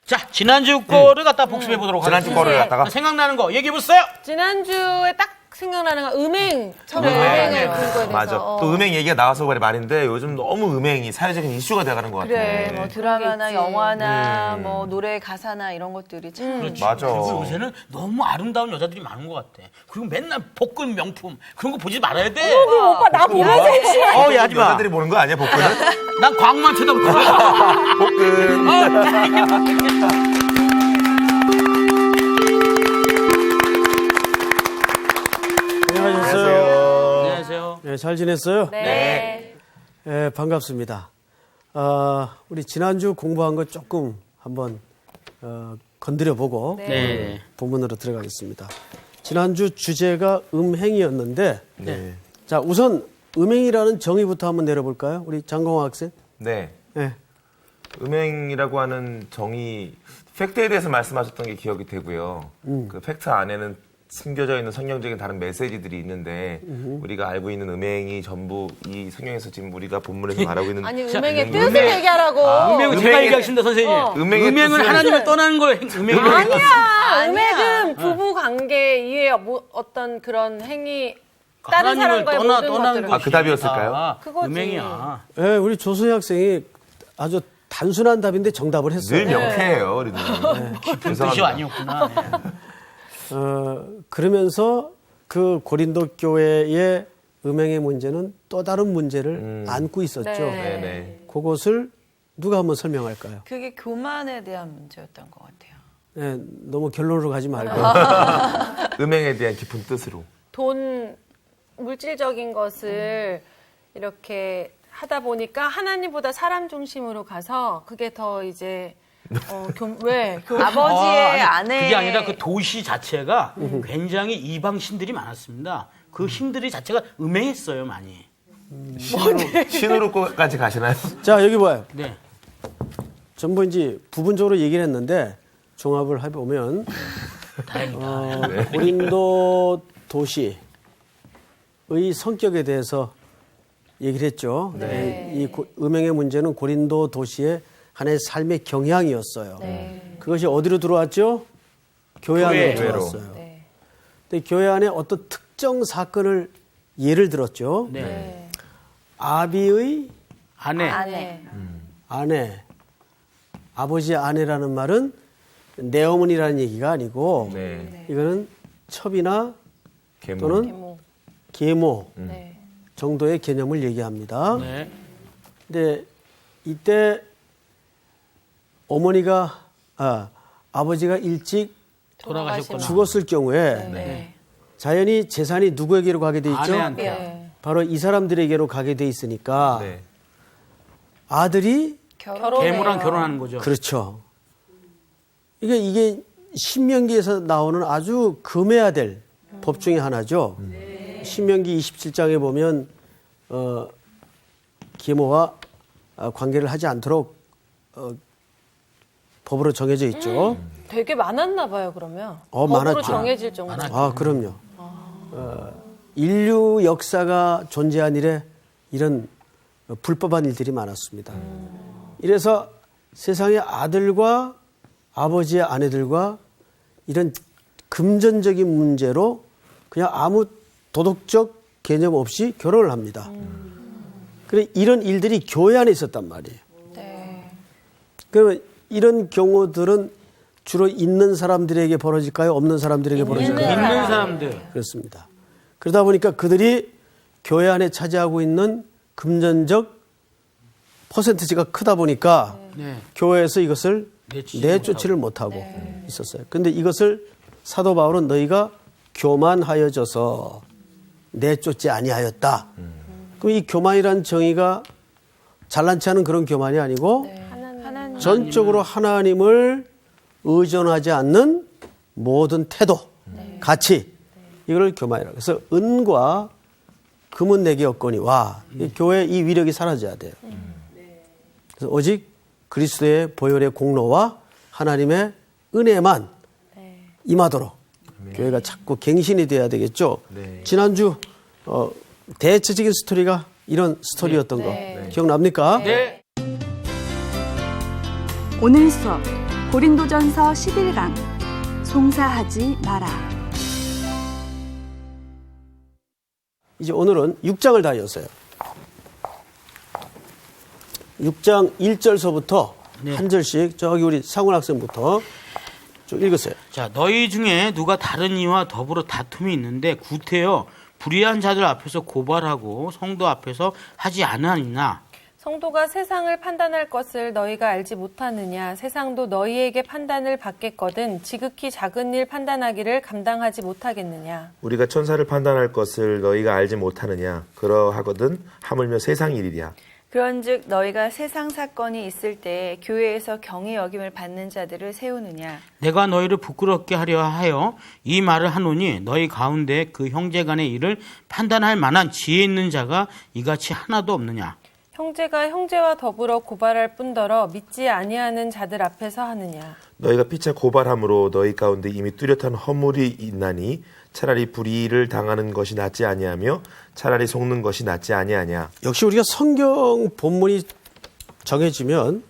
자, 지난주 거를 갖다 복습해 보도록 하겠습니다. 지난주 거를 갖다가 생각나는 거 얘기해 보세요. 지난주에 딱 생각나는 건 음행. 처음에 네. 음행을 그거에 대해서. 맞아. 또 음행 얘기가 나와서 말인데 요즘 너무 음행이 사회적인 이슈가 돼가는 것 같아. 그래, 뭐 드라마나 그러겠지. 영화나 뭐 노래 가사나 이런 것들이 참. 맞아. 그리고 요새는 너무 아름다운 여자들이 많은 것 같아. 그리고 맨날 복근 명품 그런 거 보지 말아야 돼. 오빠 나 보면서 야, 하지 마. 여자들이 보는 거 아니야, 복근은? 난 광만 쳐다보고. 복근. 안녕하셨어요. 안녕하세요. 네, 잘 지냈어요? 네. 네, 반갑습니다. 우리 지난주 공부한 거 조금 한번 건드려보고 네. 본문으로 들어가겠습니다. 지난주 주제가 음행이었는데 네. 자 우선 음행이라는 정의부터 한번 내려볼까요? 우리 장공화 학생. 네. 네. 음행이라고 하는 정의, 팩트에 대해서 말씀하셨던 게 기억이 되고요. 그 팩트 안에는 숨겨져 있는 성경적인 다른 메시지들이 있는데 우리가 알고 있는 음행이 전부 이 성경에서 지금 우리가 본문에서 말하고 있는 아니 음행의 음행. 뜻을 얘기하라고. 음행은 제가 얘기하겠습니다, 선생님. 음행의 음행은 뜻은- 하나님을 떠나는 걸 음행이라고 아니야. 음행은 부부 관계 이외에 뭐 어떤 그런 행위 다른 하나님을 사람과의 모든 떠나는 것들을. 아, 그 답이었을까요? 그거지. 음행이야. 네, 우리 조소희 학생이 아주 단순한 답인데 정답을 했어요. 늘 명쾌해요, 우리는. 깊은 뜻이 아니었구나. 네. 그러면서 그 고린도 교회의 음행의 문제는 또 다른 문제를 안고 있었죠. 네. 네네. 그것을 누가 한번 설명할까요? 그게 교만에 대한 문제였던 것 같아요. 네, 너무 결론으로 가지 말고. 음행에 대한 깊은 뜻으로. 돈 물질적인 것을 이렇게 하다 보니까 하나님보다 사람 중심으로 가서 그게 더 이제 왜 아버지의 아니, 아내. 그게 아니라 그 도시 자체가 굉장히 이방 신들이 많았습니다. 그 신들이 자체가 음행했어요, 많이. 신으로까지 가시나요? 자, 여기 봐요. 네. 전부 이제 부분적으로 얘기를 했는데 종합을 해보면 다행이다. 고린도 도시의 성격에 대해서 얘기를 했죠. 이 음행의 문제는 고린도 도시의 하나의 삶의 경향이었어요. 그것이 어디로 들어왔죠? 교회 안으로 교회로. 들어왔어요. 네. 근데 교회 안에 어떤 특정 사건을 예를 들었죠. 네. 아비의 아내. 아내, 아버지의 아내라는 말은 내 어머니라는 얘기가 아니고 네. 이거는 첩이나 계모. 또는 계모 네. 정도의 개념을 얘기합니다. 네. 근데 이때 어머니가 아버지가 일찍 돌아가셨구나. 죽었을 경우에 네. 자연히 재산이 누구에게로 가게 돼 있죠? 아내한테. 네. 바로 이 사람들에게로 가게 돼 있으니까 네. 아들이 계모랑 결혼하는 거죠. 그렇죠. 이게 신명기에서 나오는 아주 금해야 될 법 중에 하나죠. 신명기 27장에 보면 계모와 관계를 하지 않도록 법으로 정해져 있죠. 되게 많았나 봐요 그러면. 법으로 많았죠. 정해질 정도. 그럼요. 인류 역사가 존재한 이래 이런 불법한 일들이 많았습니다. 이래서 세상의 아들과 아버지의 아내들과 이런 금전적인 문제로 그냥 아무 도덕적 개념 없이 결혼을 합니다. 그래 이런 일들이 교회 안에 있었단 말이에요. 네. 그러면 이런 경우들은 주로 있는 사람들에게 벌어질까요? 없는 사람들에게 벌어질까요? 있는 사람들. 그렇습니다. 그러다 보니까 그들이 교회 안에 차지하고 있는 금전적 퍼센티지가 크다 보니까 네. 교회에서 이것을 내쫓지를 못하고 있었어요. 그런데 이것을 사도 바울은 너희가 교만하여져서 내쫓지 아니하였다. 그럼 이 교만이라는 정의가 잘난 체 하는 그런 교만이 아니고 하나님. 전적으로 하나님을 의존하지 않는 모든 태도, 가치 이걸 교만이라고. 그래서 은과 금은 내게 없거니와 이 교회 이 위력이 사라져야 돼요. 그래서 오직 그리스도의 보혈의 공로와 하나님의 은혜만 임하도록 교회가 자꾸 갱신이 돼야 되겠죠. 네. 지난주 대체적인 스토리가 이런 스토리였던 거 기억납니까? 네. 오늘 수업 고린도전서 11강 송사하지 마라. 이제 오늘은 6장을 다 이었어요. 6장 1절서부터 한 절씩 저기 우리 상훈 학생부터 좀 읽으세요. 자, 너희 중에 누가 다른 이와 더불어 다툼이 있는데 구태여 불의한 자들 앞에서 고발하고 성도 앞에서 하지 않으느냐. 성도가 세상을 판단할 것을 너희가 알지 못하느냐. 세상도 너희에게 판단을 받겠거든 지극히 작은 일 판단하기를 감당하지 못하겠느냐. 우리가 천사를 판단할 것을 너희가 알지 못하느냐. 그러하거든 하물며 세상 일이랴. 그런즉 너희가 세상 사건이 있을 때 교회에서 경의 여김을 받는 자들을 세우느냐. 내가 너희를 부끄럽게 하려 하여 이 말을 하노니 너희 가운데 그 형제 간의 일을 판단할 만한 지혜 있는 자가 이같이 하나도 없느냐. 형제가 형제와 더불어 고발할 뿐더러 믿지 아니하는 자들 앞에서 하느냐. 너희가 피차 고발함으로 너희 가운데 이미 뚜렷한 허물이 있나니 차라리 불의를 당하는 것이 낫지 아니하며 차라리 속는 것이 낫지 아니하냐. 역시 우리가 성경 본문이 정해지면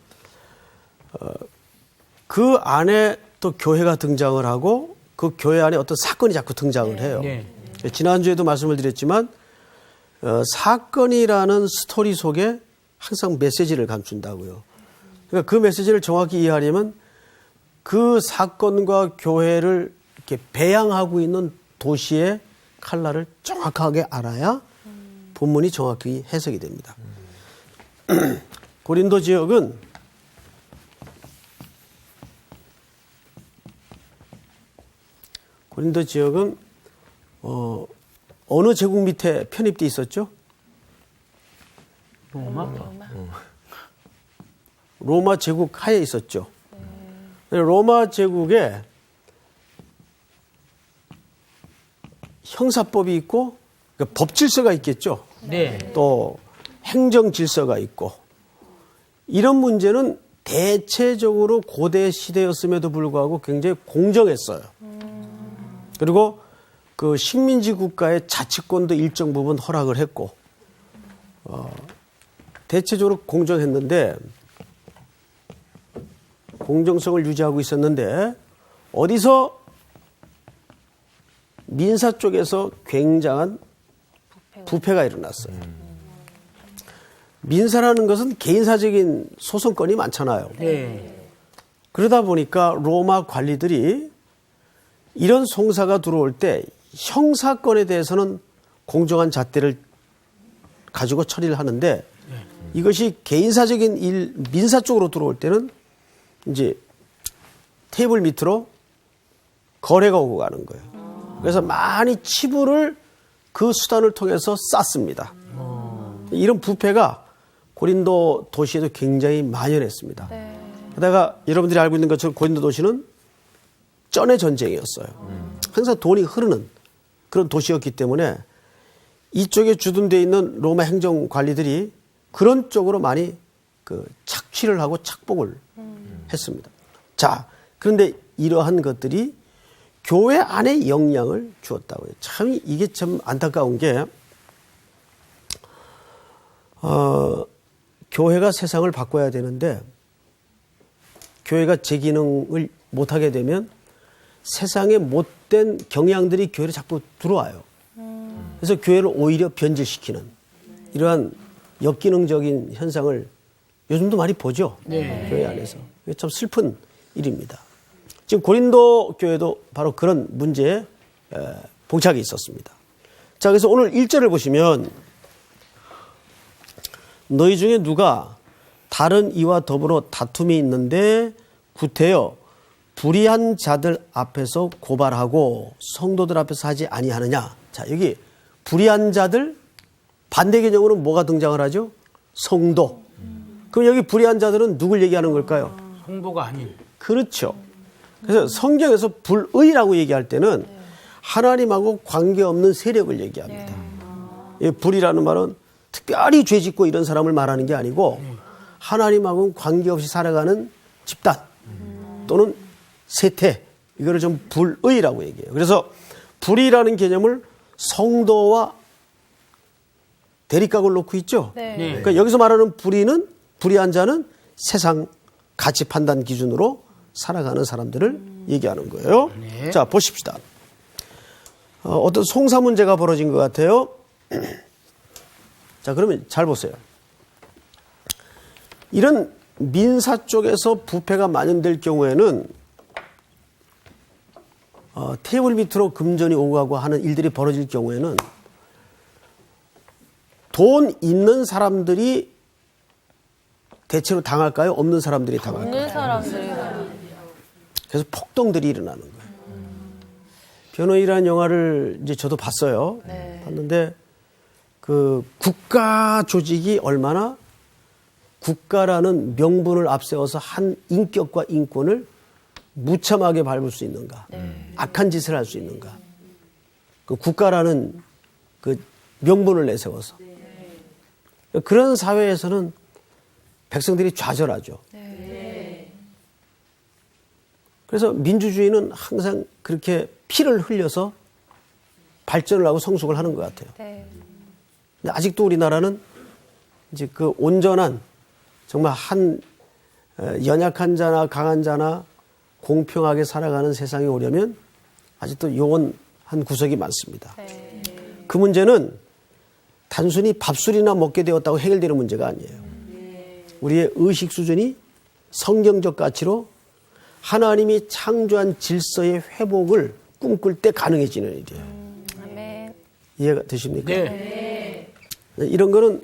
그 안에 또 교회가 등장을 하고 그 교회 안에 어떤 사건이 자꾸 등장을 해요. 네. 지난주에도 말씀을 드렸지만 사건이라는 스토리 속에 항상 메시지를 감춘다고요. 그러니까 그 메시지를 정확히 이해하려면 그 사건과 교회를 이렇게 배양하고 있는 도시의 칼날을 정확하게 알아야 본문이 정확히 해석이 됩니다. 고린도 지역은 어느 제국 밑에 편입돼 있었죠? 로마 제국 하에 있었죠. 로마 제국에 형사법이 있고 그러니까 법 질서가 있겠죠. 네. 또 행정 질서가 있고 이런 문제는 대체적으로 고대 시대였음에도 불구하고 굉장히 공정했어요. 그리고 그 식민지 국가의 자치권도 일정 부분 허락을 했고 대체적으로 공정했는데 공정성을 유지하고 있었는데 어디서 민사 쪽에서 굉장한 부패가 일어났어요. 민사라는 것은 개인사적인 소송권이 많잖아요. 네. 그러다 보니까 로마 관리들이 이런 송사가 들어올 때 형사건에 대해서는 공정한 잣대를 가지고 처리를 하는데 이것이 개인사적인 일, 민사 쪽으로 들어올 때는 이제 테이블 밑으로 거래가 오고 가는 거예요. 그래서 많이 치부를 그 수단을 통해서 쌌습니다. 이런 부패가 고린도 도시에도 굉장히 만연했습니다. 게다가 여러분들이 알고 있는 것처럼 고린도 도시는 쩐의 전쟁이었어요. 항상 돈이 흐르는 그런 도시였기 때문에 이쪽에 주둔되어 있는 로마 행정 관리들이 그런 쪽으로 많이 그 착취를 하고 착복을 했습니다. 자, 그런데 이러한 것들이 교회 안에 영향을 주었다고요. 참 이게 참 안타까운 게 교회가 세상을 바꿔야 되는데 교회가 제 기능을 못하게 되면 세상에 못된 경향들이 교회로 자꾸 들어와요. 그래서 교회를 오히려 변질시키는 이러한 역기능적인 현상을 요즘도 많이 보죠. 네. 교회 안에서. 이게 참 슬픈 일입니다. 지금 고린도 교회도 바로 그런 문제에 봉착이 있었습니다. 자, 그래서 오늘 1절을 보시면 너희 중에 누가 다른 이와 더불어 다툼이 있는데 구태여 불의한 자들 앞에서 고발하고 성도들 앞에서 하지 아니하느냐. 자, 여기 불의한 자들 반대 개념으로 뭐가 등장을 하죠? 성도. 그럼 여기 불의한 자들은 누굴 얘기하는 걸까요? 성도가 아닌. 그렇죠. 그래서 성경에서 불의라고 얘기할 때는 하나님하고 관계없는 세력을 얘기합니다. 이 불의라는 말은 특별히 죄 짓고 이런 사람을 말하는 게 아니고 하나님하고는 관계없이 살아가는 집단 또는 세태, 이거를 좀 불의라고 얘기해요. 그래서 불의라는 개념을 성도와 대립각을 놓고 있죠. 네. 그러니까 여기서 말하는 불의는 불의한 자는 세상 가치 판단 기준으로 살아가는 사람들을 얘기하는 거예요. 자, 보십시다. 어떤 송사 문제가 벌어진 것 같아요. 자, 그러면 잘 보세요. 이런 민사 쪽에서 부패가 만연될 경우에는 테이블 밑으로 금전이 오고 가고 하는 일들이 벌어질 경우에는 돈 있는 사람들이 대체로 당할까요? 없는 사람들이 당할까요? 없는 사람들이 그래서 폭동들이 일어나는 거예요. 변호인이라는 영화를 이제 저도 봤어요. 봤는데 그 국가 조직이 얼마나 국가라는 명분을 앞세워서 한 인격과 인권을 무참하게 밟을 수 있는가, 악한 짓을 할 수 있는가. 그 국가라는 그 명분을 내세워서 그런 사회에서는 백성들이 좌절하죠. 그래서 민주주의는 항상 그렇게 피를 흘려서 발전을 하고 성숙을 하는 것 같아요. 근데 아직도 우리나라는 이제 그 온전한 정말 한 연약한 자나 강한 자나 공평하게 살아가는 세상이 오려면 아직도 요원한 구석이 많습니다. 그 문제는 단순히 밥술이나 먹게 되었다고 해결되는 문제가 아니에요. 우리의 의식 수준이 성경적 가치로 하나님이 창조한 질서의 회복을 꿈꿀 때 가능해지는 일이에요. 아멘. 이해가 되십니까? 네. 이런 거는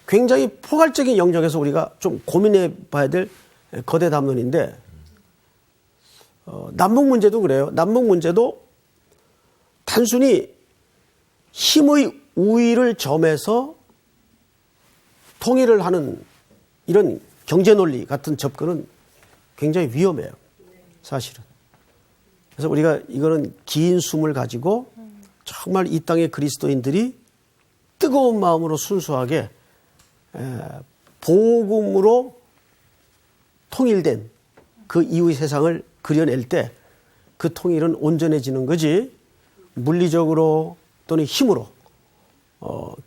굉장히 포괄적인 영역에서 우리가 좀 고민해 봐야 될 거대 담론인데 남북 문제도 그래요. 남북 문제도 단순히 힘의 우위를 점해서 통일을 하는 이런 경제 논리 같은 접근은 굉장히 위험해요. 사실은. 그래서 우리가 이거는 긴 숨을 가지고 정말 이 땅의 그리스도인들이 뜨거운 마음으로 순수하게 복음으로 통일된 그 이후의 세상을 그려낼 때 그 통일은 온전해지는 거지 물리적으로 또는 힘으로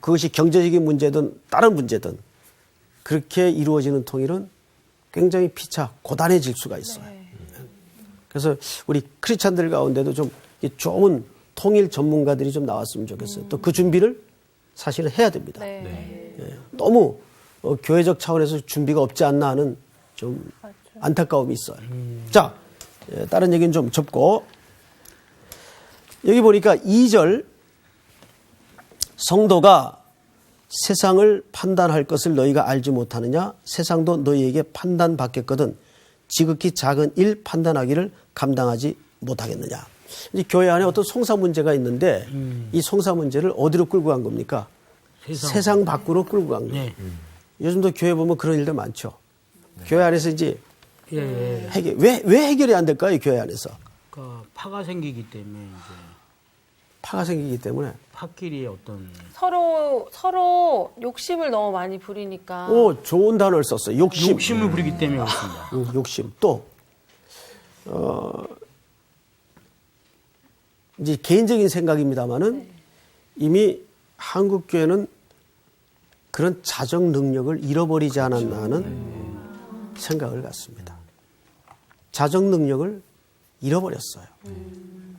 그것이 경제적인 문제든 다른 문제든 그렇게 이루어지는 통일은 굉장히 피차 고단해질 수가 있어요. 그래서 우리 크리스찬들 가운데도 좀 좋은 통일 전문가들이 좀 나왔으면 좋겠어요. 또 그 준비를 사실은 해야 됩니다. 너무 교회적 차원에서 준비가 없지 않나 하는 좀 안타까움이 있어요. 자, 다른 얘기는 좀 접고 여기 보니까 2절 성도가 세상을 판단할 것을 너희가 알지 못하느냐? 세상도 너희에게 판단받겠거든 지극히 작은 일 판단하기를 감당하지 못하겠느냐? 이제 교회 안에 어떤 송사 문제가 있는데 이 송사 문제를 어디로 끌고 간 겁니까? 세상 밖으로 끌고 간 거예요. 요즘도 교회 보면 그런 일들 많죠. 교회 안에서 이제 해결, 왜 해결이 안 될까요? 교회 안에서. 그러니까 파가 생기기 때문에 이제 파가 생기기 때문에. 파끼리의 어떤 서로 욕심을 너무 많이 부리니까. 오, 좋은 단어를 썼어요. 욕심. 욕심을 부리기 때문에 그렇습니다. 욕심. 또, 이제 개인적인 생각입니다만은 이미 한국 교회는 그런 자정 능력을 잃어버리지 않았나 하는 생각을 갖습니다. 자정 능력을 잃어버렸어요.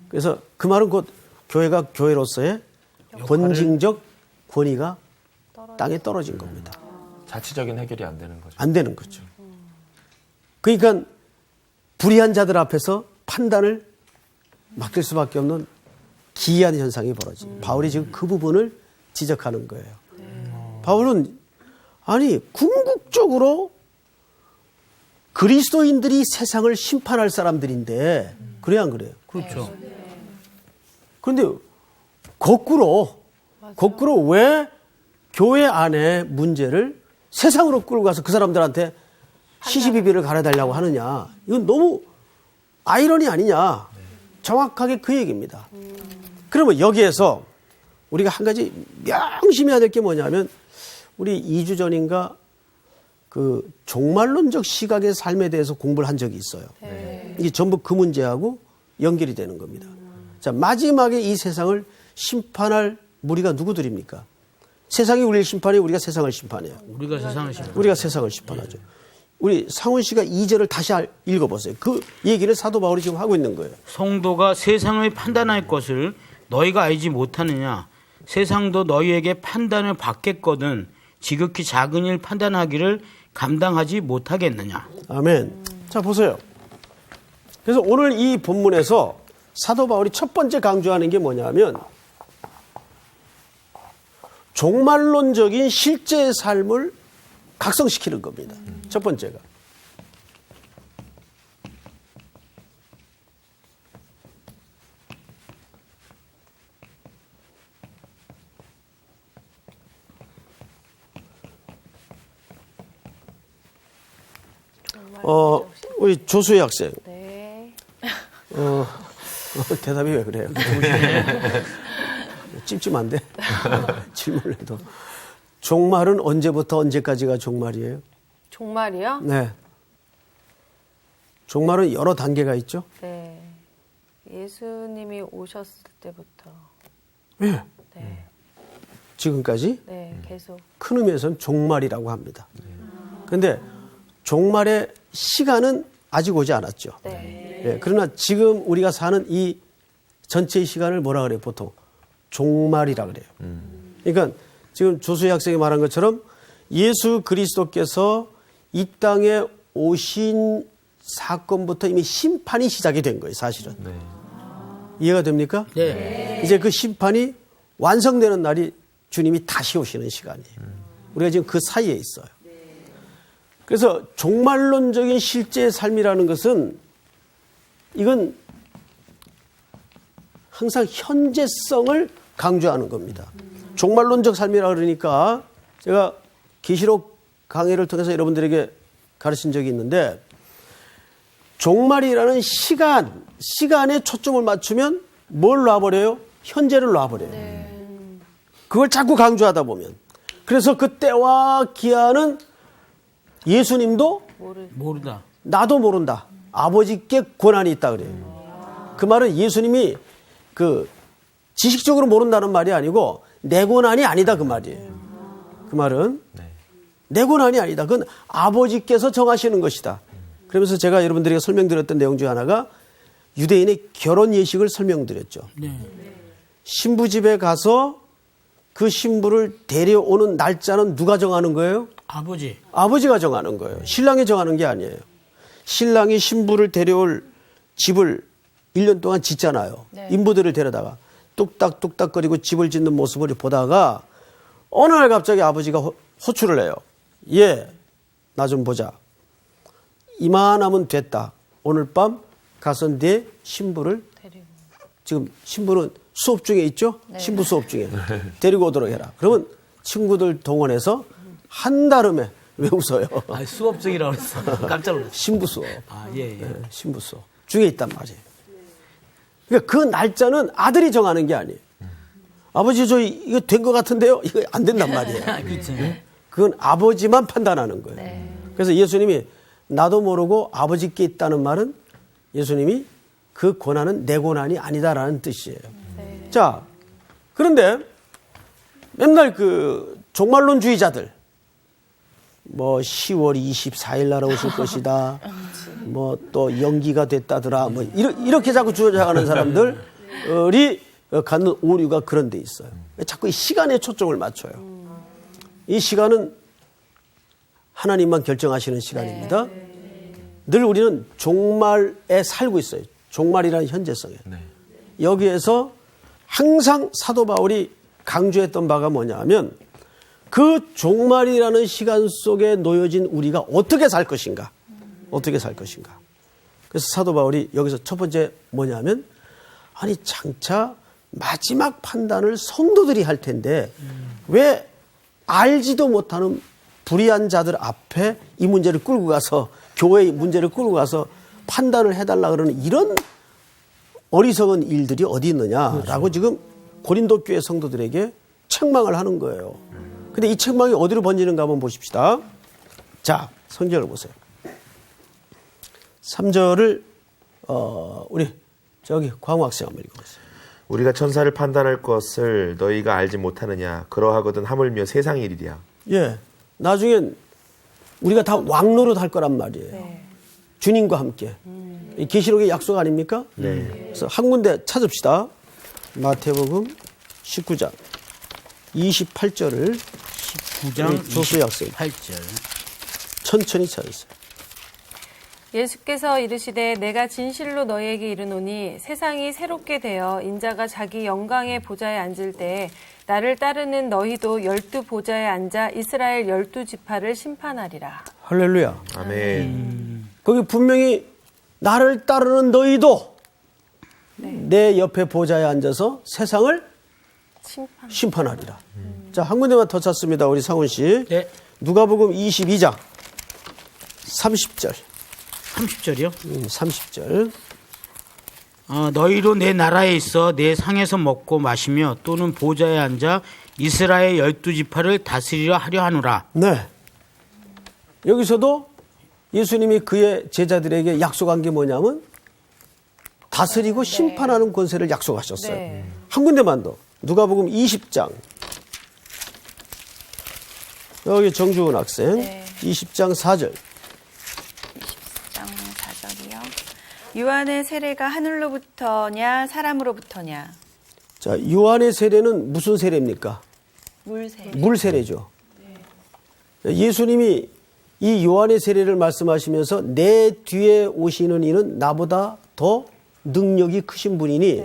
그래서 그 말은 곧 교회가 교회로서의 본질적 권위가 땅에 떨어진 겁니다. 자치적인 해결이 안 되는 거죠. 안 되는 거죠. 그러니까 불의한 자들 앞에서 판단을 맡길 수밖에 없는 기이한 현상이 벌어집니다. 바울이 지금 그 부분을 지적하는 거예요. 바울은 아니 궁극적으로 그리스도인들이 세상을 심판할 사람들인데 그래야 안 그래요? 그렇죠. 그런데 거꾸로 왜 교회 안에 문제를 세상으로 끌고 가서 그 사람들한테 시시비비를 갈아달라고 하느냐. 이건 너무 아이러니 아니냐. 정확하게 그 얘기입니다. 그러면 여기에서 우리가 한 가지 명심해야 될 게 뭐냐면 우리 2주 전인가 그 종말론적 시각의 삶에 대해서 공부를 한 적이 있어요. 이게 전부 그 문제하고 연결이 되는 겁니다. 자, 마지막에 이 세상을 심판할 무리가 누구들입니까? 세상이 우리를 심판해, 우리가 세상을 심판해요. 우리가 세상을 심판. 우리가 세상을 심판하죠. 우리 상훈 씨가 2절을 다시 읽어보세요. 그 얘기를 사도 바울이 지금 하고 있는 거예요. 성도가 세상을 판단할 것을 너희가 알지 못하느냐? 세상도 너희에게 판단을 받겠거든 지극히 작은 일 판단하기를 감당하지 못하겠느냐? 아멘. 자, 보세요. 그래서 오늘 이 본문에서 사도 바울이 첫 번째 강조하는 게 뭐냐면 종말론적인 실제의 삶을 각성시키는 겁니다. 첫 번째가. 우리 조수희 학생. 네. 대답이 왜 그래요? 찜찜한데? 질문을 해도. 종말은 언제부터 언제까지가 종말이에요? 종말이요? 네. 종말은 여러 단계가 있죠? 네. 예수님이 오셨을 때부터. 네. 네. 지금까지 네, 계속. 큰 의미에서는 종말이라고 합니다. 그런데 종말의 시간은 아직 오지 않았죠. 네. 네, 그러나 지금 우리가 사는 이 전체의 시간을 뭐라 그래요? 보통 종말이라 그래요. 그러니까 지금 조수희 학생이 말한 것처럼 예수 그리스도께서 이 땅에 오신 사건부터 이미 심판이 시작이 된 거예요, 사실은. 네. 이해가 됩니까? 네. 이제 그 심판이 완성되는 날이 주님이 다시 오시는 시간이에요. 우리가 지금 그 사이에 있어요. 그래서 종말론적인 실제의 삶이라는 것은 이건 항상 현재성을 강조하는 겁니다. 종말론적 삶이라 그러니까 제가 계시록 강의를 통해서 여러분들에게 가르친 적이 있는데 종말이라는 시간에 초점을 맞추면 뭘 놔버려요? 현재를 놔버려요. 그걸 자꾸 강조하다 보면. 그래서 그 때와 기한은 예수님도 모르다. 나도 모른다. 아버지께 권한이 있다 그래요. 그 말은 예수님이 그 지식적으로 모른다는 말이 아니고 내 권한이 아니다 그 말이에요. 그 말은 내 권한이 아니다. 그건 아버지께서 정하시는 것이다. 그러면서 제가 여러분들에게 설명드렸던 내용 중 하나가 유대인의 결혼 예식을 설명드렸죠. 네. 신부 집에 가서 그 신부를 데려오는 날짜는 누가 정하는 거예요? 아버지. 아버지가 정하는 거예요. 신랑이 정하는 게 아니에요. 신랑이 신부를 데려올 집을 1년 동안 짓잖아요. 네. 인부들을 데려다가 뚝딱뚝딱거리고 집을 짓는 모습을 보다가 어느 날 갑자기 아버지가 호출을 해요. 예, 나 좀 보자. 이만하면 됐다. 오늘 밤 가서 내 신부를 지금 신부는 수업 중에 있죠? 네. 신부 수업 중에 데리고 오도록 해라. 그러면 친구들 동원해서 한 달음에 왜 웃어요? 아, 수업 중이라고 그랬어. 깜짝 놀랐어. 신부 수업. 아, 예, 예. 네, 신부 수업 중에 있단 말이에요. 그러니까 그 날짜는 아들이 정하는 게 아니에요. 아버지 저 이거 된 것 같은데요? 이거 안 된단 말이에요. 그렇지. 그건 아버지만 판단하는 거예요. 그래서 예수님이 나도 모르고 아버지께 있다는 말은 예수님이 그 권한은 내 권한이 아니다라는 뜻이에요. 자, 그런데 맨날 그 종말론주의자들 뭐 10월 24일 날 오실 것이다. 뭐 또 연기가 됐다더라. 뭐 이렇게 자꾸 주장하는 사람들이 갖는 오류가 그런 데 있어요. 자꾸 이 시간에 초점을 맞춰요. 이 시간은 하나님만 결정하시는 시간입니다. 늘 우리는 종말에 살고 있어요. 종말이라는 현재성에. 여기에서 항상 사도 바울이 강조했던 바가 뭐냐 하면 그 종말이라는 시간 속에 놓여진 우리가 어떻게 살 것인가. 어떻게 살 것인가. 그래서 사도 바울이 여기서 첫 번째 뭐냐 하면 아니 장차 마지막 판단을 성도들이 할 텐데 왜 알지도 못하는 불의한 자들 앞에 이 문제를 끌고 가서 교회의 문제를 끌고 가서 판단을 해달라 그러는 이런 어리석은 일들이 어디 있느냐라고 그렇죠. 지금 고린도 교회 성도들에게 책망을 하는 거예요. 근데 이 책망이 어디로 번지는가 한번 보십시다. 자, 성경을 보세요. 3절을 우리 저기 광우 학생 한번 읽어보세요. 우리가 천사를 판단할 것을 너희가 알지 못하느냐 그러하거든 하물며 세상 일이랴. 예, 나중엔 우리가 다 왕노릇 할 거란 말이에요. 네. 주님과 함께. 이 계시록의 약속 아닙니까? 네. 그래서 한 군데 찾읍시다. 마태복음 19장 28절을 9장 조수 약속 8절. 천천히 찾으세요. 예수께서 이르시되 내가 진실로 너희에게 이르노니 세상이 새롭게 되어 인자가 자기 영광의 보좌에 앉을 때에 나를 따르는 너희도 12보좌에 앉아 이스라엘 12지파를 심판하리라. 할렐루야. 아멘. 거기 분명히 나를 따르는 너희도 내 옆에 보좌에 앉아서 세상을 심판하리라. 자, 한 군데만 더 찾습니다. 우리 상훈 씨. 네. 누가복음 22장 30절. 30절이요? 30절. 너희로 내 나라에 있어 내 상에서 먹고 마시며 또는 보좌에 앉아 이스라엘 12지파를 다스리려 하려 하노라. 네. 여기서도 예수님이 그의 제자들에게 약속한 게 뭐냐면 다스리고 심판하는 권세를 약속하셨어요. 네. 한 군데만 더. 누가복음 20장. 여기 정주은 학생. 네. 20장 4절. 20장 4절이요. 요한의 세례가 하늘로부터냐 사람으로부터냐. 자, 요한의 세례는 무슨 세례입니까? 물세례. 물 세례죠. 예수님이 이 요한의 세례를 말씀하시면서 내 뒤에 오시는 이는 나보다 더 능력이 크신 분이니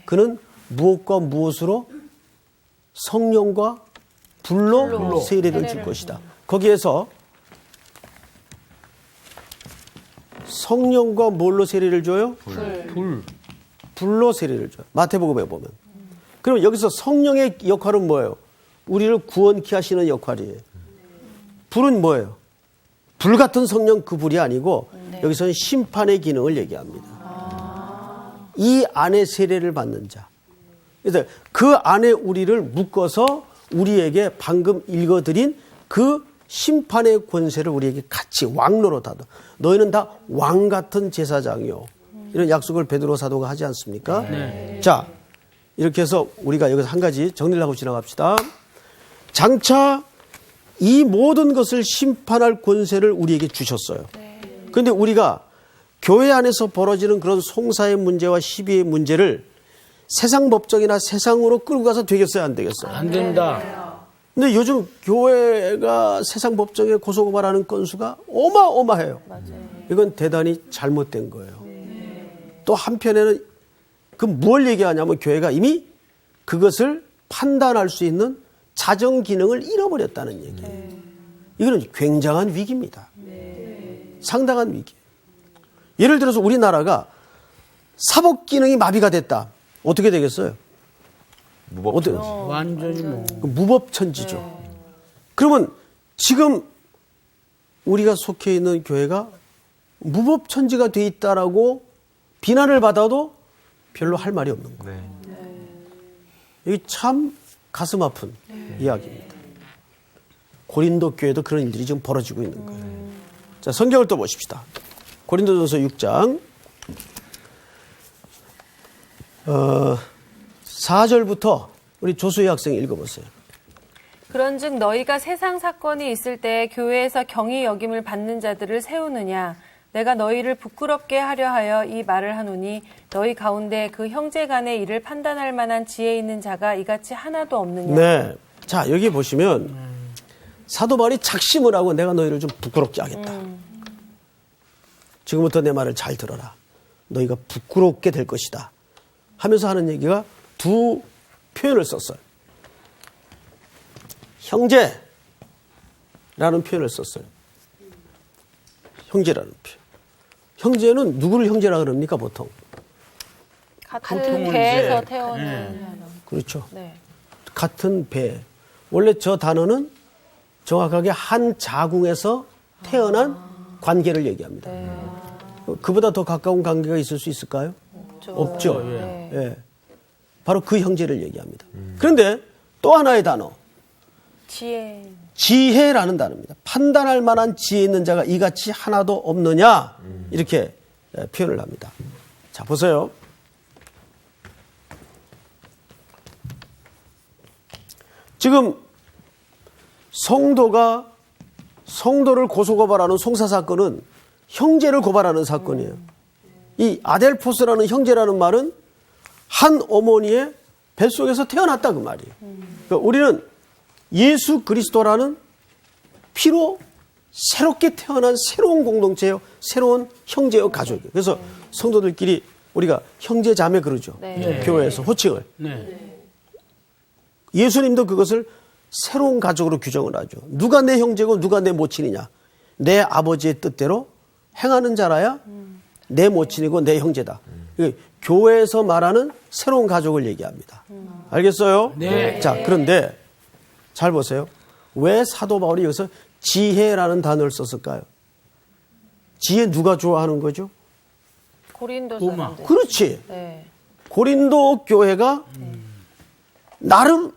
그는 무엇과 무엇으로 성령과 불로 세례를 줄 것이다. 거기에서 성령과 뭘로 세례를 줘요? 불로 세례를 줘요. 마태복음에 보면. 그럼 여기서 성령의 역할은 뭐예요? 우리를 구원케 하시는 역할이에요. 불은 뭐예요? 불 같은 성령 그 불이 아니고 여기서는 심판의 기능을 얘기합니다. 이 안에 세례를 받는 자. 그래서 그 안에 우리를 묶어서 우리에게 방금 읽어드린 그 심판의 권세를 우리에게 같이 왕노릇하다. 너희는 다 왕 같은 제사장이요. 이런 약속을 베드로 사도가 하지 않습니까? 네. 자, 이렇게 해서 우리가 여기서 한 가지 정리를 하고 지나갑시다. 장차 이 모든 것을 심판할 권세를 우리에게 주셨어요. 그런데 우리가 교회 안에서 벌어지는 그런 송사의 문제와 시비의 문제를 세상 법정이나 세상으로 끌고 가서 되겠어요, 안 되겠어요? 안 된다. 근데 요즘 교회가 세상 법정에 고소고발하는 건수가 어마어마해요. 이건 대단히 잘못된 거예요. 또 한편에는 그 뭘 얘기하냐면 교회가 이미 그것을 판단할 수 있는 자정 기능을 잃어버렸다는 얘기예요. 이거는 굉장한 위기입니다. 상당한 위기. 예를 들어서 우리나라가 사법 기능이 마비가 됐다. 어떻게 되겠어요? 무법천지. 완전히 뭐. 무법천지죠. 그러면 지금 우리가 속해 있는 교회가 무법천지가 돼 있다라고 비난을 받아도 별로 할 말이 없는 거예요. 이게 참 가슴 아픈 이야기입니다. 고린도 교회도 그런 일들이 지금 벌어지고 있는 거예요. 자, 성경을 또 보십시다. 고린도전서 6장 4절부터 우리 조수희 학생이 읽어보세요. 그런즉 너희가 세상 사건이 있을 때 교회에서 경히 여김을 받는 자들을 세우느냐. 내가 너희를 부끄럽게 하려 하여 이 말을 하노니 너희 가운데 그 형제 간의 일을 판단할 만한 지혜 있는 자가 이같이 하나도 없느냐. 네. 자, 여기 보시면 사도 바울이 작심을 하고 내가 너희를 좀 부끄럽게 하겠다. 지금부터 내 말을 잘 들어라. 너희가 부끄럽게 될 것이다. 하면서 하는 얘기가 두 표현을 썼어요. 형제라는 표현을 썼어요. 형제라는 표현. 형제는 누구를 형제라 그럽니까, 보통? 같은 배에서 태어난 사람. 그렇죠. 네. 같은 배. 원래 저 단어는 정확하게 한 자궁에서 태어난 관계를 얘기합니다. 그보다 더 가까운 관계가 있을 수 있을까요? 없죠. 예. 바로 그 형제를 얘기합니다. 그런데 또 하나의 단어. 지혜. 지혜라는 단어입니다. 판단할 만한 지혜 있는 자가 이같이 하나도 없느냐 이렇게 표현을 합니다. 자, 보세요. 지금 성도가 성도를 고소고발하는 송사 사건은 형제를 고발하는 사건이에요. 이 아델포스라는 형제라는 말은 한 어머니의 뱃속에서 태어났다 그 말이에요. 그러니까 우리는 예수 그리스도라는 피로 새롭게 태어난 새로운 공동체요, 새로운 형제요, 가족이에요. 그래서 성도들끼리 우리가 형제 자매 그러죠. 네. 교회에서 호칭을. 네. 예수님도 그것을 새로운 가족으로 규정을 하죠. 누가 내 형제고 누가 내 모친이냐. 내 아버지의 뜻대로 행하는 자라야 내 모친이고 내 형제다. 교회에서 말하는 새로운 가족을 얘기합니다. 알겠어요? 네. 자, 그런데 잘 보세요. 왜 사도 바울이 여기서 지혜라는 단어를 썼을까요? 지혜 누가 좋아하는 거죠? 고린도 도마. 사람들. 그렇지. 네. 고린도 교회가 나름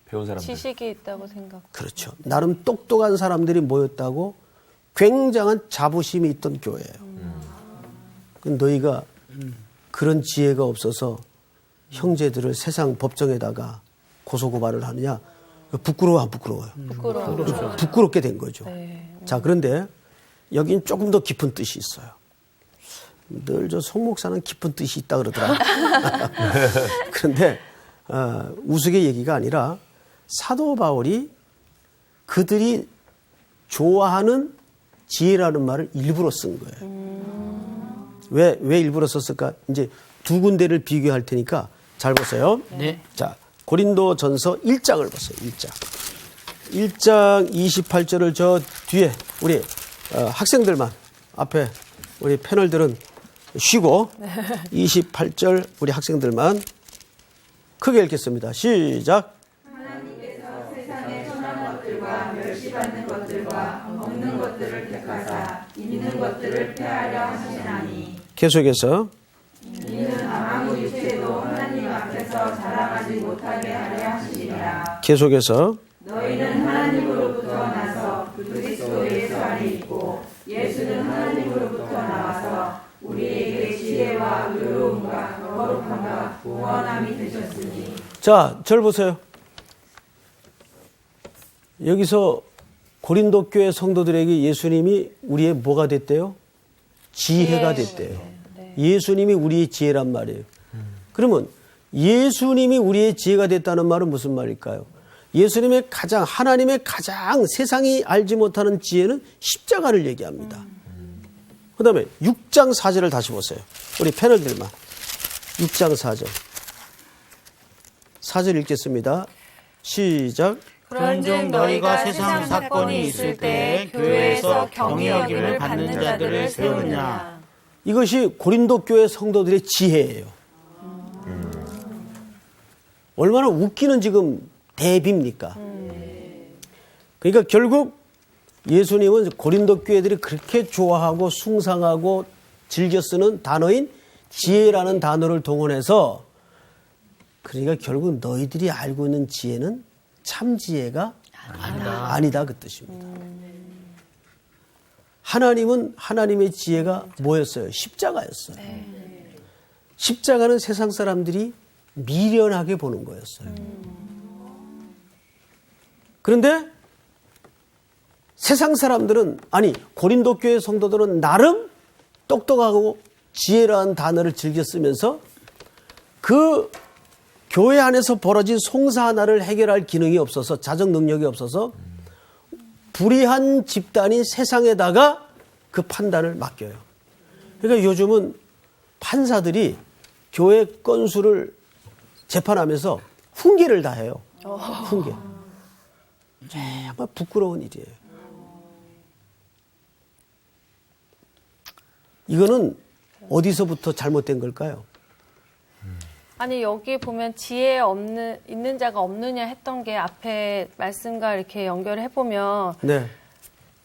배운 사람들. 지식이 있다고 생각. 그렇죠. 나름 똑똑한 사람들이 모였다고 굉장한 자부심이 있던 교회예요. 너희가 그런 지혜가 없어서 형제들을 세상 법정에다가 고소고발을 하느냐? 부끄러워 안 부끄러워요? 부끄러워. 부끄럽게 된 거죠. 네. 자, 그런데 여긴 조금 더 깊은 뜻이 있어요. 늘 저 송 목사는 깊은 뜻이 있다 그러더라. 그런데 우스개 얘기가 아니라 사도 바울이 그들이 좋아하는 지혜라는 말을 일부러 쓴 거예요. 왜 일부러 썼을까? 이제 두 군데를 비교할 테니까 잘 보세요. 네. 자, 고린도 전서 1장을 보세요. 1장 28절을 저 뒤에 우리 학생들만 앞에 우리 패널들은 쉬고 28절 우리 학생들만 크게 읽겠습니다. 시작. 계속해서 계속해서 자, 절 보세요. 여기서 고린도 교회 성도들에게 예수님이 우리의 뭐가 됐대요? 지혜가 됐대요. 예수님이 우리의 지혜란 말이에요. 그러면 예수님이 우리의 지혜가 됐다는 말은 무슨 말일까요? 예수님의 하나님의 가장 세상이 알지 못하는 지혜는 십자가를 얘기합니다. 그 다음에 6장 4절을 다시 보세요. 우리 패널들만. 6장 4절. 4절 읽겠습니다. 시작. 그런즉 너희가 세상 사건이 있을 때 교회에서 경히 여김을 받는 자들을 세우느냐. 이것이 고린도 교회 성도들의 지혜예요. 얼마나 웃기는 지금 대비입니까? 그러니까 결국 예수님은 고린도 교회들이 그렇게 좋아하고 숭상하고 즐겨 쓰는 단어인 지혜라는 단어를 동원해서 그러니까 결국 너희들이 알고 있는 지혜는 참 지혜가 아니다 그 뜻입니다. 하나님은 하나님의 지혜가 뭐였어요? 십자가였어요. 십자가는 세상 사람들이 미련하게 보는 거였어요. 그런데 세상 사람들은 고린도 교회 성도들은 나름 똑똑하고 지혜라는 단어를 즐겨 쓰면서 그 교회 안에서 벌어진 송사 하나를 해결할 기능이 없어서 자정 능력이 없어서 불의한 집단이 세상에다가 그 판단을 맡겨요. 그러니까 요즘은 판사들이 교회 건수를 재판하면서 훈계를 다 해요. 훈계. 정말 부끄러운 일이에요. 이거는 어디서부터 잘못된 걸까요? 아니 여기 보면 지혜 있는 자가 없느냐 했던 게 앞에 말씀과 이렇게 연결을 해보면 네.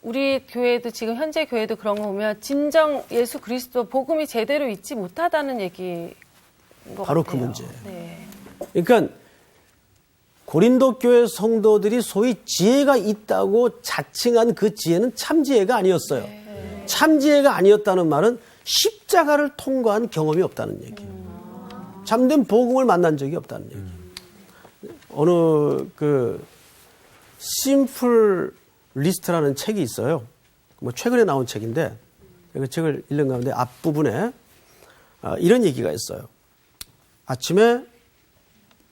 우리 교회도 지금 현재 교회도 그런 거 보면 진정 예수 그리스도 복음이 제대로 있지 못하다는 얘기인 것 바로 같아요. 그 문제예요. 네. 그러니까 고린도 교회 성도들이 소위 지혜가 있다고 자칭한 그 지혜는 참 지혜가 아니었어요. 참 지혜가 아니었다는 말은 십자가를 통과한 경험이 없다는 얘기예요. 참된 복음을 만난 적이 없다는 얘기예요. 어느 심플 리스트라는 책이 있어요. 뭐 최근에 나온 책인데 그 책을 읽는 가운데 앞부분에 이런 얘기가 있어요. 아침에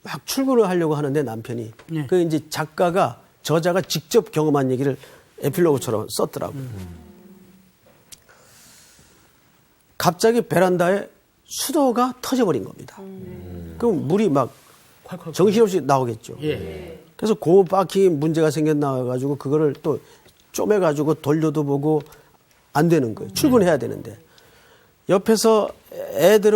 막 출근을 하려고 하는데 남편이 네. 그 이제 저자가 직접 경험한 얘기를 에필로그처럼 썼더라고요. 갑자기 베란다에 수도가 터져버린 겁니다. 그럼 물이 막 콸콸콸. 정신없이 나오겠죠. 예. 그래서 고무 바퀴 문제가 생겨나가지고 그거를 또 쪼매가지고 돌려도 보고 안 되는 거예요. 출근해야 되는데. 옆에서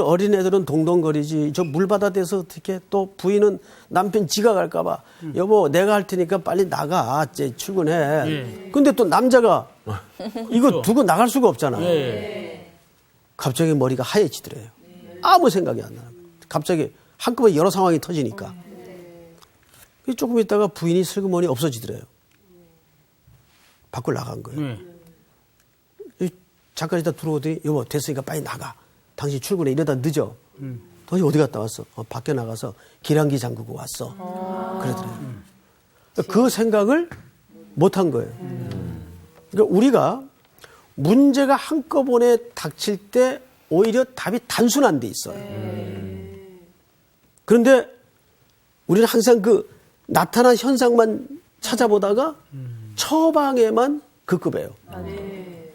어린 애들은 동동거리지. 저 물바다 돼서 어떻게 또 부인은 남편 지각할까봐 여보 내가 할 테니까 빨리 나가. 이제 출근해. 예. 근데 또 남자가 이거 두고 나갈 수가 없잖아요. 예. 갑자기 머리가 하얘지더래요. 아무 생각이 안 나요. 갑자기 한꺼번에 여러 상황이 터지니까. 조금 있다가 부인이 슬그머니 없어지더래요. 밖으로 나간 거예요. 예. 잠깐 있다 들어오더니 여보 됐으니까 빨리 나가. 당신 출근해. 이러다 늦어. 당신 어디 갔다 왔어? 밖에 나가서 기량기 잠그고 왔어. 그러더래요. 그 생각을 못한 거예요. 그러니까 우리가 문제가 한꺼번에 닥칠 때 오히려 답이 단순한 데 있어요. 그런데 우리는 항상 그 나타난 현상만 찾아보다가 처방에만 급급해요.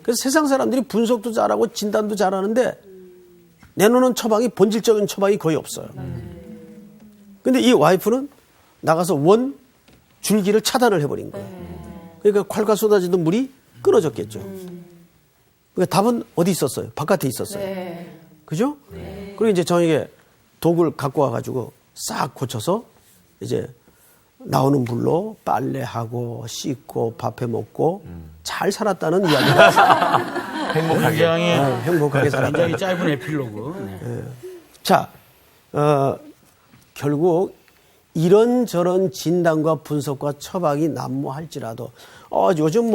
그래서 세상 사람들이 분석도 잘하고 진단도 잘하는데 내놓는 처방이 본질적인 처방이 거의 없어요. 근데 이 와이프는 나가서 줄기를 차단을 해버린 거예요. 그러니까 콸콸 쏟아지던 물이 끊어졌겠죠. 그러니까 답은 어디 있었어요? 바깥에 있었어요. 그죠? 그리고 이제 저에게 도구를 갖고 와가지고 싹 고쳐서 이제 나오는 물로 빨래하고 씻고 밥해 먹고 잘 살았다는 이야기가 행복하게. 굉장히 행복하게 살았다. 굉장히 짧은 에필로그. 네. 자, 결국 이런저런 진단과 분석과 처방이 난무할지라도 요즘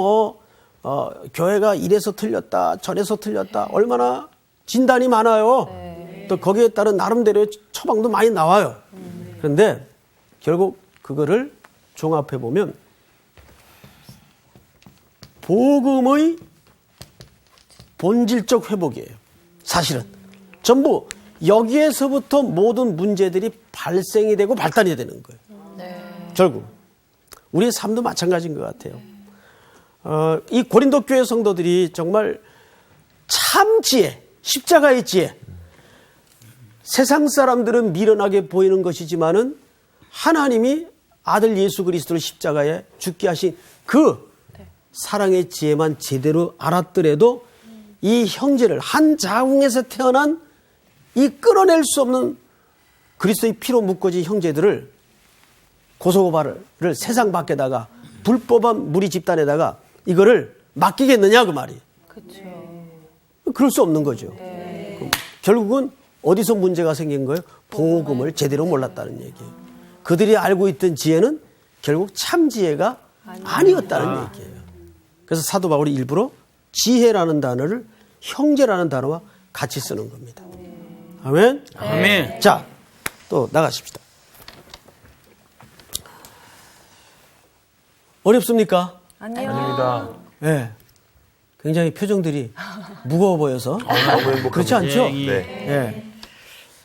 교회가 이래서 틀렸다 저래서 틀렸다 얼마나 진단이 많아요. 또 거기에 따른 나름대로의 처방도 많이 나와요. 그런데 결국 그거를 종합해 보면 복음의 본질적 회복이에요. 사실은 전부 여기에서부터 모든 문제들이 발생이 되고 발단이 되는 거예요. 결국 우리의 삶도 마찬가지인 것 같아요. 이 고린도 교회 성도들이 정말 참 지혜, 십자가의 지혜. 세상 사람들은 미련하게 보이는 것이지만은 하나님이 아들 예수 그리스도를 십자가에 죽게 하신 그 사랑의 지혜만 제대로 알았더라도 이 형제를 한 자궁에서 태어난 이 끊어낼 수 없는 그리스도의 피로 묶어진 형제들을 고소고발을 세상 밖에다가 불법한 무리 집단에다가 이거를 맡기겠느냐 그 말이에요. 그렇죠. 그럴 수 없는 거죠. 그럼 결국은 어디서 문제가 생긴 거예요? 복음을 제대로 몰랐다는 얘기예요. 그들이 알고 있던 지혜는 결국 참 지혜가 아니었다는 얘기예요. 그래서 사도 바울이 일부러 지혜라는 단어를 형제라는 단어와 같이 쓰는 겁니다. 아멘. 아멘. 자, 또 나가십시다. 어렵습니까? 아니요. 아닙니다. 네. 굉장히 표정들이 무거워 보여서. 너무 행복합니다. 그렇지 않죠? 예, 네. 네.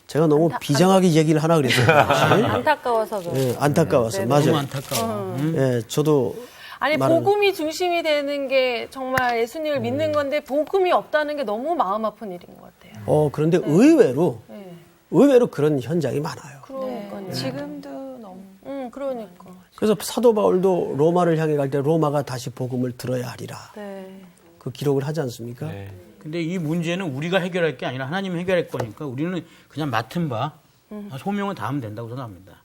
제가 너무 비장하게 얘기를 하나 그랬어요. 안타까워서 그래요. 네, 안타까워서. 너무 맞아요. 안타까워. 네, 저도. 아니 말은- 복음이 중심이 되는 게 정말 예수님을 믿는 건데 복음이 없다는 게 너무 마음 아픈 일인 것 같아요. 그런데 의외로 그런 현장이 많아요. 그러니까요. 지금도 너무 그러니까. 그래서 사도 바울도 로마를 향해 갈 때 로마가 다시 복음을 들어야 하리라. 네. 그 기록을 하지 않습니까? 네. 근데 이 문제는 우리가 해결할 게 아니라 하나님이 해결할 거니까 우리는 그냥 맡은 바 소명은 다 하면 된다고 생각합니다.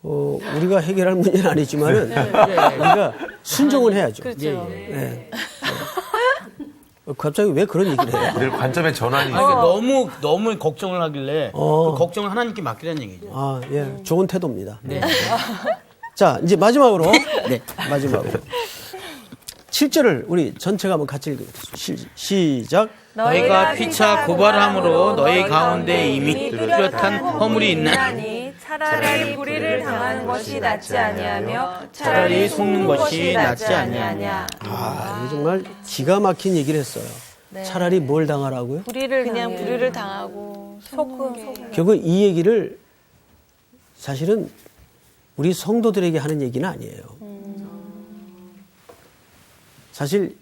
우리가 해결할 문제는 아니지만은 우리가 순종을 해야죠. 그렇죠. 네. 갑자기 왜 그런 얘기를 해요? 늘 관점의 전환이 아니, 그러니까 너무 걱정을 하길래 그 걱정을 하나님께 맡기라는 얘기죠. 아, 예. 좋은 태도입니다. 자, 이제 마지막으로. 마지막으로. 7절을 우리 전체가 한번 같이 읽겠습니다. 시작. 너희가 피차 고발함으로 너희 가운데 이미 뚜렷한 허물이 있나니 차라리 불의를 당하는 것이 낫지 아니하며 차라리 속는 것이 낫지 아니하냐. 이게 정말 기가 막힌 얘기를 했어요. 차라리 뭘 당하라고요? 그냥 불의를 당하고 속는 게. 결국 이 얘기를 사실은 우리 성도들에게 하는 얘기는 아니에요. 사실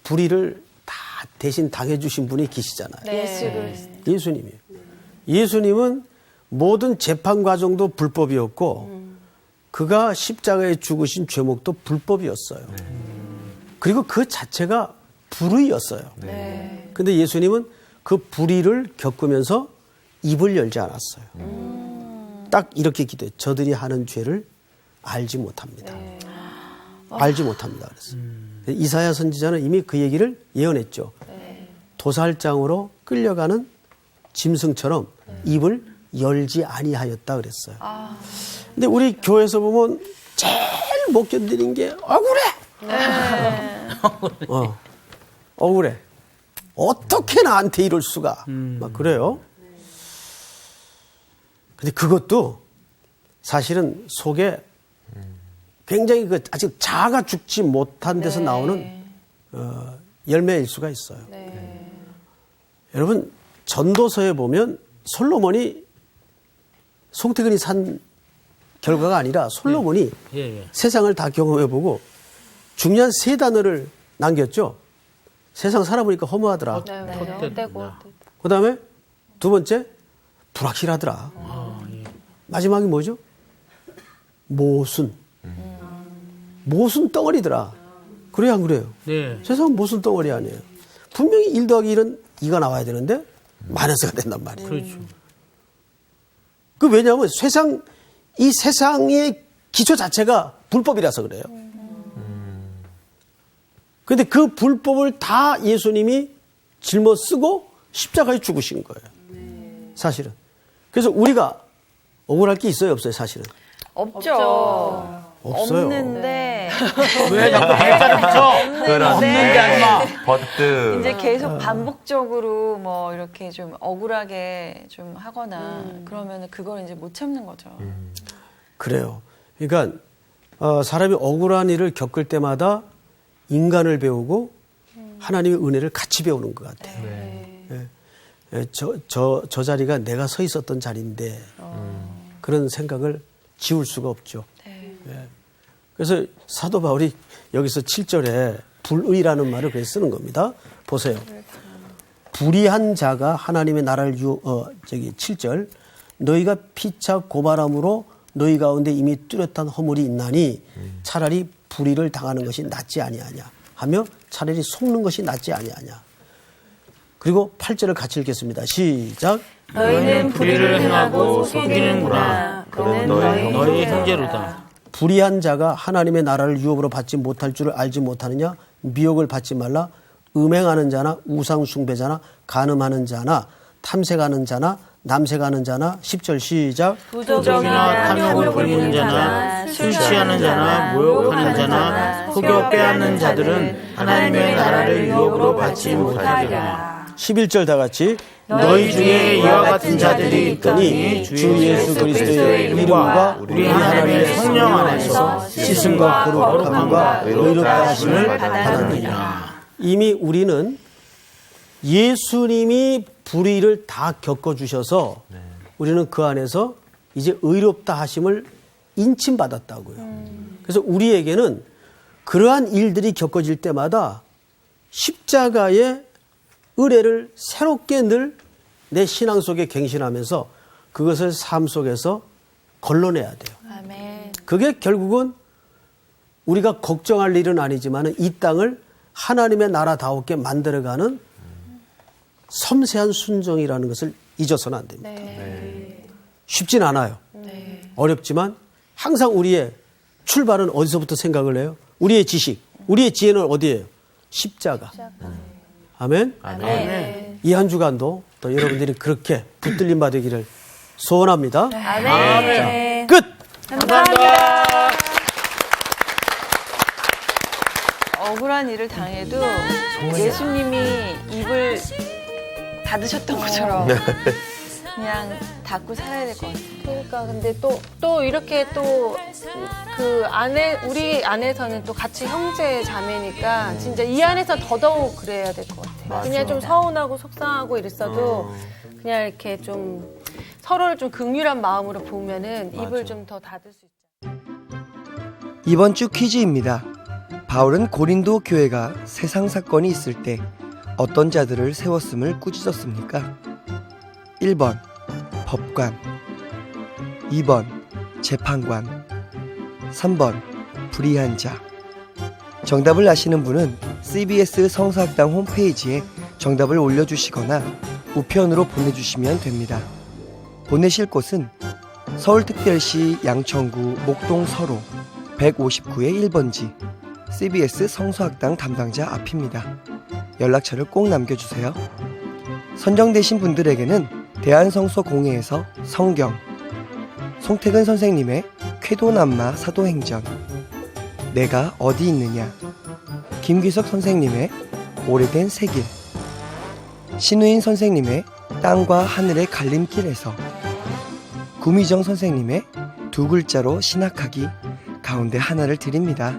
불의를 다 대신 당해주신 분이 계시잖아요. 예수님이에요. 예수님은 모든 재판 과정도 불법이었고 그가 십자가에 죽으신 죄목도 불법이었어요. 그리고 그 자체가 불의였어요. 근데 예수님은 그 불의를 겪으면서 입을 열지 않았어요. 딱 이렇게 기도해요. 저들이 하는 죄를 알지 못합니다. 알지 못합니다. 그랬어요. 이사야 선지자는 이미 그 얘기를 예언했죠. 도살장으로 끌려가는 짐승처럼 입을 열지 아니하였다 그랬어요. 근데 우리 교회에서 보면 제일 못 견디는 게 억울해. 억울해. 어떻게 나한테 이럴 수가. 막 그래요. 근데 그것도 사실은 속에 굉장히 아직 자아가 죽지 못한 데서 나오는 열매일 수가 있어요. 여러분 전도서에 보면 솔로몬이 송태근이 산 결과가 아니라 솔로몬이 세상을 다 경험해보고 중요한 3단어를 남겼죠. 세상 살아보니까 허무하더라. 그 다음에 2번째 불확실하더라. 마지막이 뭐죠? 모순. 모순 덩어리더라. 그래요, 안 그래요? 네. 세상은 모순 덩어리 아니에요. 분명히 1 더하기 1은 2가 나와야 되는데 마이너스가 된단 말이에요. 그렇죠. 그 왜냐하면 이 세상의 기초 자체가 불법이라서 그래요. 그런데 그 불법을 다 예수님이 짊어쓰고 십자가에 죽으신 거예요. 사실은. 그래서 우리가 억울할 게 있어요, 없어요, 사실은? 없죠. 없어요. 없는데 왜 자꾸 대가를 붙여? 없는데 아니마. 버트. 이제 계속 반복적으로 뭐 이렇게 좀 억울하게 좀 하거나 그러면 그걸 이제 못 참는 거죠. 그래요. 그러니까 사람이 억울한 일을 겪을 때마다 인간을 배우고 하나님의 은혜를 같이 배우는 것 같아요. 예, 저 자리가 내가 서 있었던 자리인데 그런 생각을 지울 수가 없죠. 예. 그래서 사도 바울이 여기서 7절에 불의라는 말을 그래서 쓰는 겁니다. 보세요. 불의한 자가 하나님의 나라를 7절 너희가 피차 고발함으로 너희 가운데 이미 뚜렷한 허물이 있나니 차라리 불의를 당하는 것이 낫지 아니하냐 하며 차라리 속는 것이 낫지 아니하냐. 그리고 8절을 같이 읽겠습니다. 시작. 너희는 불의를 행하고 속이는구나. 그는 너희 형제로다. 불의한 자가 하나님의 나라를 유업으로 받지 못할 줄을 알지 못하느냐. 미혹을 받지 말라. 음행하는 자나 우상 숭배자나 간음하는 자나 탐색하는 자나 남색하는 자나 10절 시작. 부족이나 탐욕을 부리는 자나 술 취하는 자나 모욕하는 자나 속여 빼앗는 자들은 하나님의 나라를 유업으로 받지 못하리라. 11절 다 같이 너희 중에 이와 같은 자들이 있더니 주 예수 그리스도의 이름과 우리 하나님의 성령 안에서 씻음과 거룩함과 의롭다 하심을 받았느니라. 이미 우리는 예수님이 불의를 다 겪어주셔서 우리는 그 안에서 이제 의롭다 하심을 인침받았다고요. 그래서 우리에게는 그러한 일들이 겪어질 때마다 십자가의 의뢰를 새롭게 늘 내 신앙 속에 갱신하면서 그것을 삶 속에서 걸러내야 돼요. 아멘. 그게 결국은 우리가 걱정할 일은 아니지만 이 땅을 하나님의 나라다웠게 만들어가는 섬세한 순종이라는 것을 잊어서는 안 됩니다. 쉽진 않아요. 어렵지만 항상 우리의 출발은 어디서부터 생각을 해요? 우리의 지식, 우리의 지혜는 어디예요? 십자가. 아멘? 이 한 주간도 또 여러분들이 그렇게 붙들림 받으기를 소원합니다. 아멘. 끝! 감사합니다. 억울한 일을 당해도 예수님이 입을 닫으셨던 것처럼 그냥 닫고 살아야 될 것 같아요. 그러니까 근데 또 이렇게 또 그 안에 우리 안에서는 또 같이 형제 자매니까 진짜 이 안에서 더더욱 그래야 될 것 같아요. 맞아. 그냥 좀 서운하고 속상하고 이랬어도 그냥 이렇게 좀 서로를 좀 긍휼한 마음으로 보면은 입을 좀 더 닫을 수 있죠. 이번 주 퀴즈입니다. 바울은 고린도 교회가 세상 사건이 있을 때 어떤 자들을 세웠음을 꾸짖었습니까? 1번 법관, 2번 재판관, 3번 불의한 자. 정답을 아시는 분은 CBS 성서학당 홈페이지에 정답을 올려주시거나 우편으로 보내주시면 됩니다. 보내실 곳은 서울특별시 양천구 목동 서로 159의 1번지 CBS 성서학당 담당자 앞입니다. 연락처를 꼭 남겨주세요. 선정되신 분들에게는 대한성서공회에서 성경, 송태근 선생님의 쾌도남마 사도행전, 내가 어디 있느냐, 김귀석 선생님의 오래된 새길, 신우인 선생님의 땅과 하늘의 갈림길에서, 구미정 선생님의 두 글자로 신학하기 가운데 하나를 드립니다.